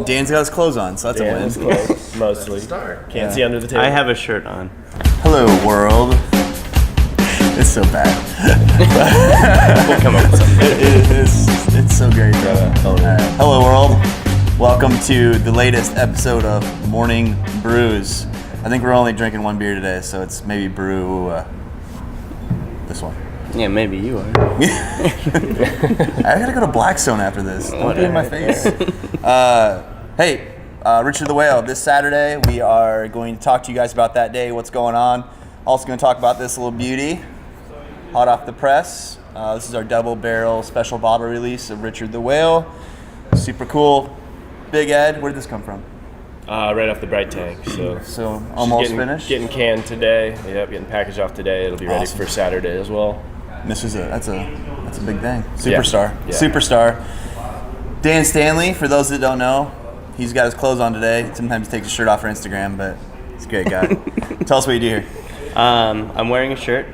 Dan's got his clothes on, so that's a win. Clothes, mostly. Can't see under the table. I have a shirt on. Hello, world. It's so bad. We'll come up with something. It's so great. Hello, world. Welcome to the latest episode of Morning Brews. I think we're only drinking one beer today, so it's maybe brew this one. Yeah, maybe you are. I gotta go to Blackstone after this. Don't be in my face. Hey, Richard the Whale. This Saturday, we are going to talk to you guys about that day, what's going on. Also going to talk about this little beauty, hot off the press. This is our double barrel special bottle release of Richard the Whale. Super cool. Big Ed, where did this come from? Right off the bright tank. So almost finished? Getting canned today. Yep, getting packaged off today. It'll be ready for Saturday as well. This is that's a big thing. Superstar. Yeah. Superstar. Dan Stanley, for those that don't know, he's got his clothes on today. Sometimes he takes his shirt off for Instagram, but he's a great guy. Tell us what you do here. I'm wearing a shirt.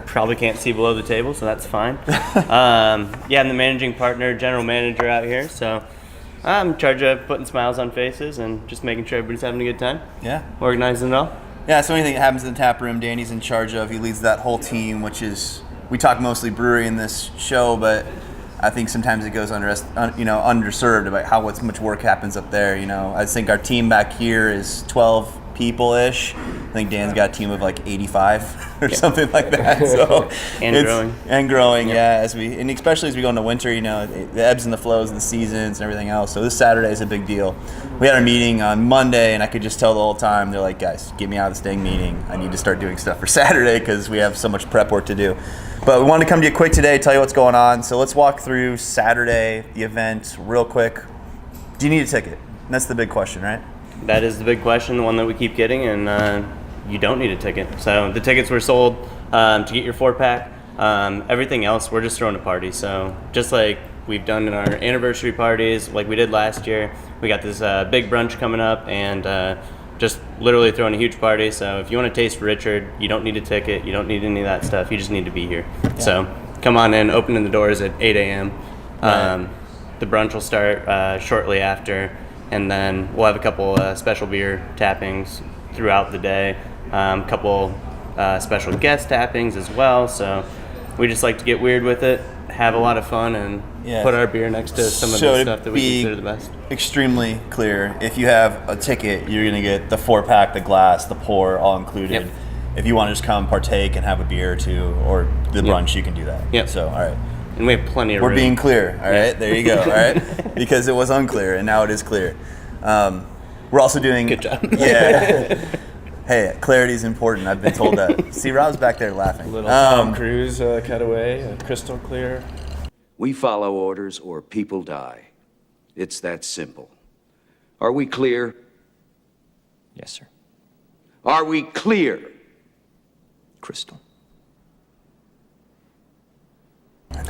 Probably can't see below the table, so that's fine. I'm the managing partner, general manager out here, so I'm in charge of putting smiles on faces and just making sure everybody's having a good time. Yeah. Organizing it all. Yeah, so anything that happens in the tap room, Danny's in charge of. He leads that whole team, which is, we talk mostly brewery in this show, but I think sometimes it goes underserved about how much work happens up there. I think our team back here is 12 people-ish. I think Dan's got a team of like 85 or something like that. So growing, yeah. Especially as we go into winter, the ebbs and the flows of the seasons and everything else. So this Saturday is a big deal. We had our meeting on Monday, and I could just tell the whole time, they're like, guys, get me out of this dang meeting. I need to start doing stuff for Saturday because we have so much prep work to do. But we wanted to come to you quick today, tell you what's going on. So let's walk through Saturday, the event, real quick. Do you need a ticket? That's the big question, right? That is the big question, the one that we keep getting, and you don't need a ticket. So the tickets were sold to get your 4-pack. Everything else, we're just throwing a party. So just like we've done in our anniversary parties, like we did last year, we got this big brunch coming up, and just literally throwing a huge party. So if you want to taste Richard, you don't need a ticket. You don't need any of that stuff. You just need to be here. Yeah. So come on in, opening the doors at 8 a.m. Right. The brunch will start shortly after. And then we'll have a couple special beer tappings throughout the day, a couple special guest tappings as well. So we just like to get weird with it, have a lot of fun, and put our beer next to some of the stuff that we consider the best. Extremely clear, if you have a ticket, you're going to get the 4-pack, the glass, the pour, all included. Yep. If you want to just come partake and have a beer or two, or the brunch, you can do that. Yep. So, all right. And we have plenty of room. We're being clear, all right? There you go, all right? Because it was unclear, and now it is clear. We're also doing... Good job. Yeah. Hey, clarity is important. I've been told that. See, Rob's back there laughing. Little Tom Cruise cutaway, crystal clear. We follow orders or people die. It's that simple. Are we clear? Yes, sir. Are we clear? Crystal. I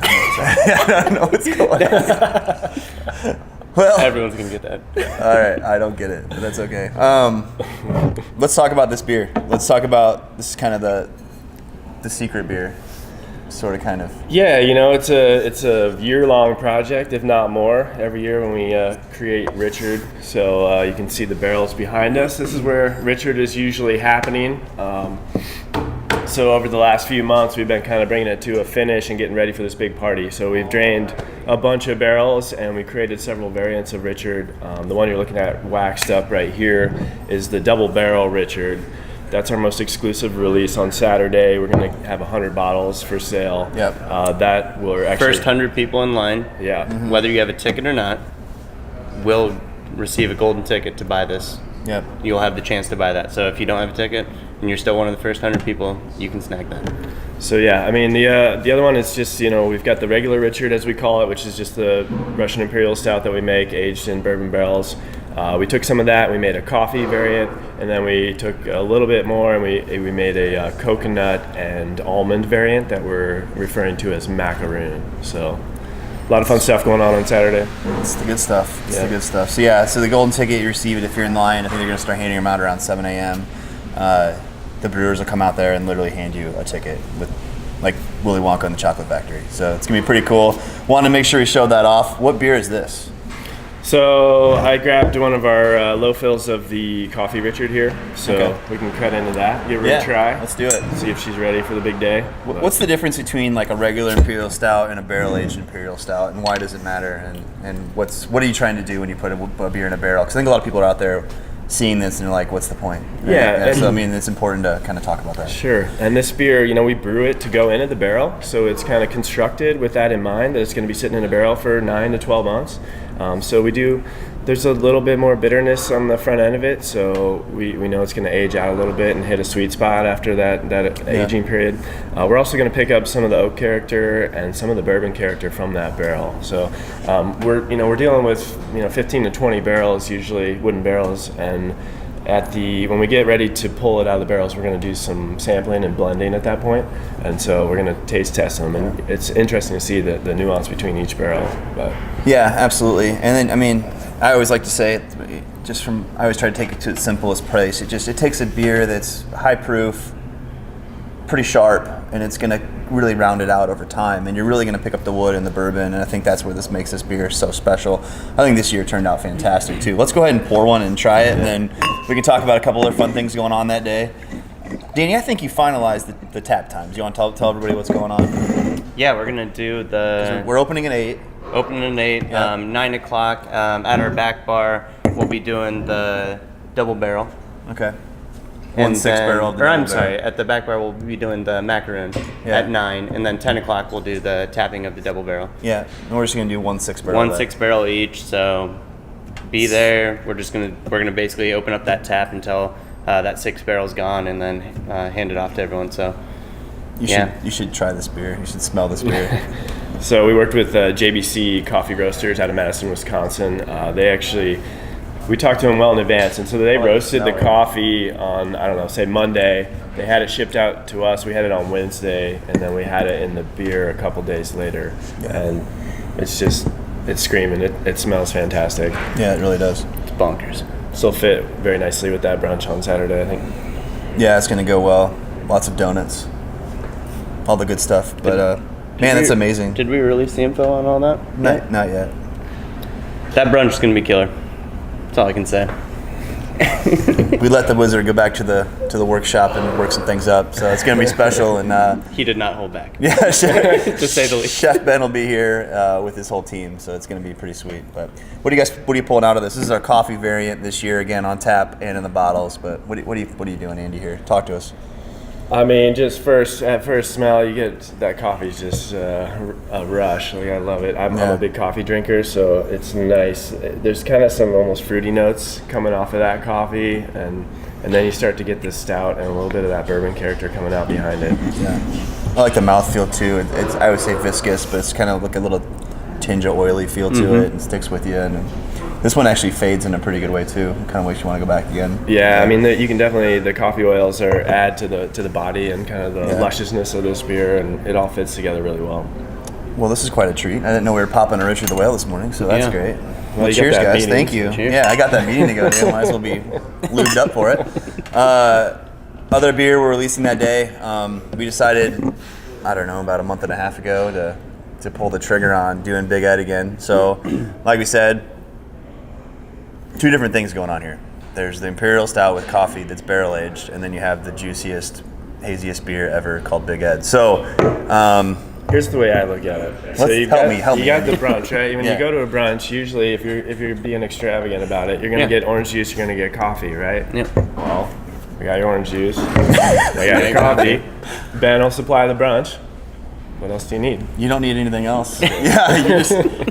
don't know what's going on. Well, everyone's gonna get that. All right, I don't get it, but that's okay. Let's talk about this beer. Let's talk about, this is kind of the secret beer, sort of, kind of. Yeah, it's a year-long project, if not more. Every year when we create Richard, so you can see the barrels behind us. This is where Richard is usually happening. So over the last few months, we've been kind of bringing it to a finish and getting ready for this big party. So we've drained a bunch of barrels, and we created several variants of Richard. The one you're looking at waxed up right here is the double barrel Richard. That's our most exclusive release on Saturday. We're going to have 100 bottles for sale. Yep. That will actually... First 100 people in line, yeah. Whether you have a ticket or not, will receive a golden ticket to buy this. Yep. You'll have the chance to buy that. So if you don't have a ticket and you're still one of the first 100 people, you can snag that. So yeah, I mean the other one is just, we've got the regular Richard, as we call it, which is just the Russian Imperial Stout that we make aged in bourbon barrels. We took some of that, we made a coffee variant, and then we took a little bit more and we made a coconut and almond variant that we're referring to as macaroon. So a lot of fun stuff going on Saturday. It's the good stuff. It's the good stuff. So the golden ticket, you receive it if you're in line. I think they're going to start handing them out around 7 a.m. The brewers will come out there and literally hand you a ticket with, like, Willy Wonka and the Chocolate Factory. So it's going to be pretty cool. Wanted to make sure we showed that off. What beer is this? So I grabbed one of our low fills of the Coffee Richard here, so Okay. we can cut into that, give her a try. Let's do it. See if she's ready for the big day. What's the difference between like a regular imperial stout and a barrel-aged imperial stout, and why does it matter? And what are you trying to do when you put a beer in a barrel? Because I think a lot of people are out there seeing this and they're like, "What's the point?" Right? Yeah, So I mean, it's important to kind of talk about that. Sure. And this beer, we brew it to go into the barrel, so it's kind of constructed with that in mind, that it's going to be sitting in a barrel for 9 to 12 months. So there's a little bit more bitterness on the front end of it, so we know it's going to age out a little bit and hit a sweet spot after that aging period. We're also going to pick up some of the oak character and some of the bourbon character from that barrel. So we're dealing with 15 to 20 barrels, usually wooden barrels, and when we get ready to pull it out of the barrels, we're going to do some sampling and blending at that point, and so we're going to taste test them, and it's interesting to see the nuance between each barrel. But Yeah, absolutely. And then I always like to say it, I always try to take it to its simplest price. It takes a beer that's high proof, pretty sharp, and it's going to really round it out over time, and you're really going to pick up the wood and the bourbon, and I think that's where this makes this beer so special. I think this year turned out fantastic too. Let's go ahead and pour one and try it, and then we can talk about a couple other fun things going on that day. Danny, I think you finalized the tap times. You want to tell everybody what's going on? Yeah, we're gonna do We're opening at 8. opening at 8, Yeah. 9 o'clock at our back bar. We'll be doing the double barrel. Okay. And 1 6-barrel. then- Or I'm sorry, at the back bar we'll be doing the macaroon Yeah. at 9, and then 10 o'clock we'll do the tapping of the double barrel. Yeah, and we're just gonna do 1 6-barrel. 1 6-barrel each, so be there. We're gonna basically open up that tap until that 6-barrel's gone, and then hand it off to everyone. So You should try this beer. You should smell this beer. So we worked with JBC Coffee Roasters out of Madison, Wisconsin. We talked to them well in advance, and so they roasted the coffee on, say Monday. They had it shipped out to us. We had it on Wednesday, and then we had it in the beer a couple days later. Yeah. And it's screaming. It smells fantastic. Yeah, it really does. it's bonkers. Still fit very nicely with that brunch on Saturday, I think. Yeah, it's gonna go well. Lots of donuts, all the good stuff. But man, that's amazing. Did we release the info on all that? Not yet. That brunch is gonna be killer. That's all I can say. We let the wizard go back to the workshop and work some things up, so it's gonna be special. And He did not hold back. yeah, To say the least. Chef Ben will be here with his whole team, so it's gonna be pretty sweet. But what are you pulling out of this? This is our coffee variant this year, again on tap and in the bottles. But what are you doing, Andy? Here, talk to us. I mean, at first smell, you get that coffee's just a rush. Like, I love it. I'm a big coffee drinker, so it's nice. There's kind of some almost fruity notes coming off of that coffee, and then you start to get this stout and a little bit of that bourbon character coming out behind it. Yeah, I like the mouthfeel too. It's I would say viscous, but it's kind of like a little tinge of oily feel to it, and sticks with you. And this one actually fades in a pretty good way too. Kind of makes you want to go back again. Yeah, I mean, you can definitely, the coffee oils add to the body and kind of the lusciousness of this beer, and it all fits together really well. Well, this is quite a treat. I didn't know we were popping a Richard the Whale this morning, so that's Yeah. great. Well, you got cheers, that guys. meeting, Thank you. so cheers. Yeah, I got that meeting to go to. Might as well be lubed up for it. Other beer we're releasing that day. We decided, I don't know, about a month and a half ago to pull the trigger on doing Big Ed again. So, like we said, 2 different things going on here. There's the Imperial Stout with coffee that's barrel aged, and then you have the juiciest, haziest beer ever called Big Ed. So, Here's the way I look at it. So Help me. You got the brunch, right? When Yeah. you go to a brunch, usually if you're being extravagant about it, you're gonna get orange juice, you're gonna get coffee, right? Yep. Well, we got your orange juice, we got your coffee. Ben will supply the brunch. What else do you need? you don't need anything else. Yeah,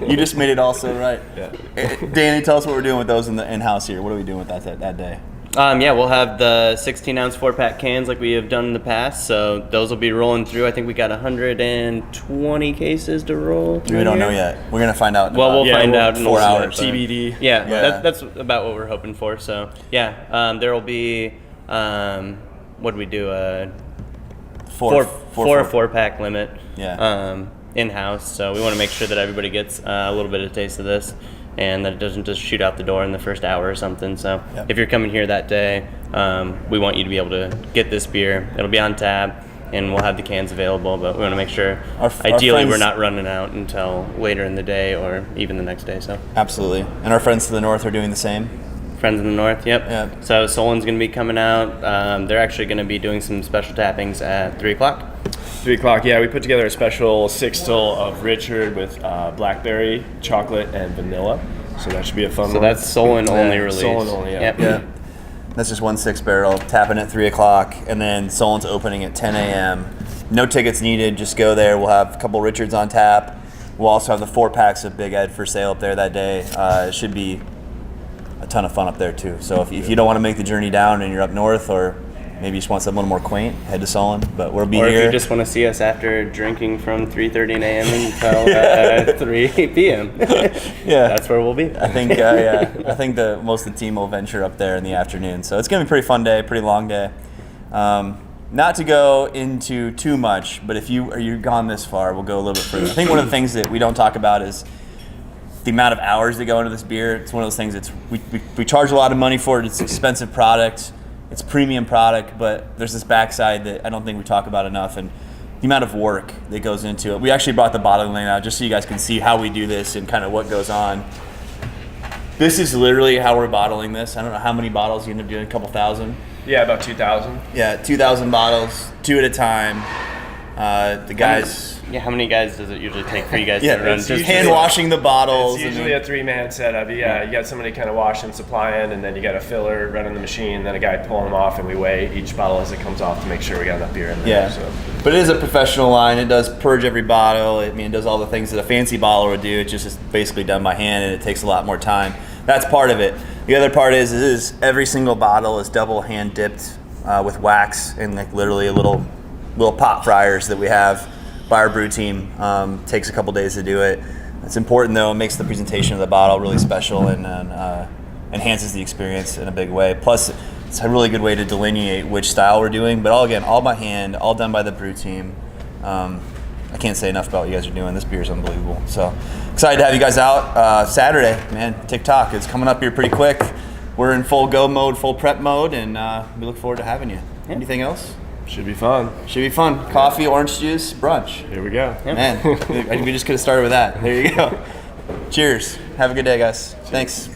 you just made it all so right. Yeah. Danny, tell us what we're doing with those in house here. What are we doing with that day? Yeah, we'll have the 16-ounce 4-pack cans like we have done in the past. So those will be rolling through. I think we got 120 cases to roll through. We don't here. know yet. We're gonna find out. in Well, about we'll find out in 4 a little hours. bit. TBD. Yeah, Yeah. That's about what we're hoping for. So yeah, there will be what do we do? Four 4-pack limit. Yeah. In house. So we want to make sure that everybody gets a little bit of taste of this, and that it doesn't just shoot out the door in the first hour or something. So Yep. if you're coming here that day, we want you to be able to get this beer. It'll be on tap. and we'll have the cans available. But we want to make sure, Our ideally, we're friends- not running out until later in the day or even the next day. So Absolutely. And our friends to the north are doing the same. friends in the north, yep. Yeah. So Solons going to be coming out. They're actually going to be doing some special tappings at 3 o'clock. 3 o'clock, yeah. We put together a special 6-still of Richard with blackberry, chocolate, and vanilla. So that should be a fun one. So that's Solon only release. Solon only, yeah. Yep. Yeah. That's just 1 6-barrel, tapping at 3 o'clock, and then Solon's opening at 10 a.m. No tickets needed, just go there. We'll have a couple Richards on tap. We'll also have the 4-packs of Big Ed for sale up there that day. It should be a ton of fun up there too. So if you don't want to make the journey down and you're up north, or maybe you just want something a little more quaint, head to Solon. But we'll be Or here. if you just want to see us after drinking from 3:30 a.m. until 3 p.m. Yeah. That's where we'll be. I think I think most of the team will venture up there in the afternoon. So it's gonna be a pretty fun day, pretty long day. Not to go into too much, but if you've gone this far, we'll go a little bit further. I think one of the things that we don't talk about is the amount of hours that go into this beer. It's one of those things that's we charge a lot of money for it. It's an expensive product. It's a premium product, but there's this backside that I don't think we talk about enough, and the amount of work that goes into it. We actually brought the bottling line out just so you guys can see how we do this and kind of what goes on. This is literally how we're bottling this. I don't know how many bottles you end up doing, a couple thousand. Yeah, about 2,000. Yeah, 2,000 bottles, 2 at a time. The guys... Yeah, how many guys does it usually take for you guys Yeah, to run? it's Just hand washing the bottles. It's usually a 3-man setup. Yeah, you got somebody kind of washing, supplying, and then you got a filler running the machine, then a guy pulling them off, and we weigh each bottle as it comes off to make sure we got enough beer in there. Yeah, So. but it is a professional line. It does purge every bottle. I mean, it does all the things that a fancy bottler would do. It's just basically done by hand, and it takes a lot more time. That's part of it. The other part is every single bottle is double hand dipped with wax and like literally a little pot fryers that we have by our brew team. Takes a couple days to do it. It's important though. It makes the presentation of the bottle really special and enhances the experience in a big way. Plus, it's a really good way to delineate which style we're doing. But all by hand, all done by the brew team. I can't say enough about what you guys are doing. This beer is unbelievable. So excited to have you guys out Saturday, man. TikTok, it's coming up here pretty quick. We're in full go mode, full prep mode, and we look forward to having you. Yeah. Anything else? Should be fun. Should be fun. Coffee, orange juice, brunch. Here we go. Yep. Man, we just could have started with that. There you go. Cheers. Have a good day, guys. Thanks.